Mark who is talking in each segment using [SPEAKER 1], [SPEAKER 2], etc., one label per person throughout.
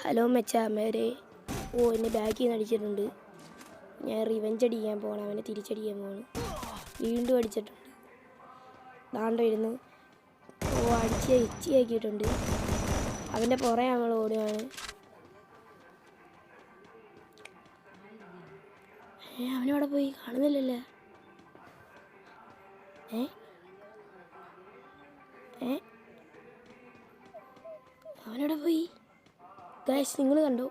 [SPEAKER 1] Hello മച്ചാമാരെ. എന്നെ ബാക്കിൽ നിന്ന് അടിച്ചിട്ടുണ്ട്. ഞാൻ റിവെഞ്ച് അടിക്കാൻ പോകണം. അവനെ തിരിച്ചടിക്കാൻ പോകണം. വീണ്ടും അടിച്ചിട്ടുണ്ട്. ദാണ്ട് ഇരുന്ന് അടിച്ച് ഇച്ചിയാക്കിയിട്ടുണ്ട്. അവൻ്റെ പുറകെ ഞങ്ങൾ ഓടുകയാണ്. അവനവിടെ പോയി കാണുന്നില്ലല്ലോ. അവനവിടെ പോയി. ഗൈസ് നിങ്ങൾ കണ്ടോ?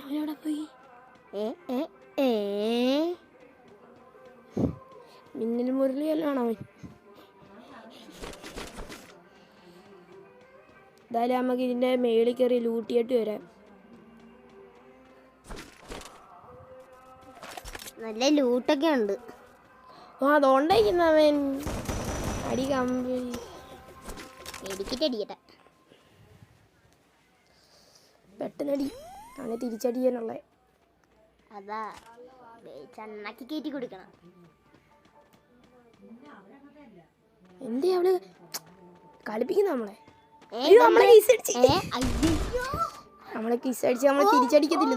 [SPEAKER 1] അവനവിടെ പോയി. മിന്നൽ മുരളിയല്ലാണ് അവൻ. എന്തായാലും നമുക്ക് ഇതിൻ്റെ മേളിൽ കയറി ലൂട്ടിയിട്ട് വരാം.
[SPEAKER 2] നല്ല ലൂട്ടൊക്കെ ഉണ്ട്.
[SPEAKER 1] അതുകൊണ്ടായിരിക്കുന്ന അവൻ അടി കമ്പി
[SPEAKER 2] അടിക്കട്ടെ.
[SPEAKER 1] പെട്ടെന്നടി അവനെ തിരിച്ചടിക്കാനുള്ള.
[SPEAKER 2] അതാ ചണ്ണാക്കി കയറ്റി കൊടുക്കണം.
[SPEAKER 1] എന്തേ അവള് കളിപ്പിക്കുന്ന നമ്മളെ കിസടിച്ച് നമ്മളെ തിരിച്ചടിക്കത്തില്ല.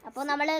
[SPEAKER 2] അപ്പൊ നമ്മള്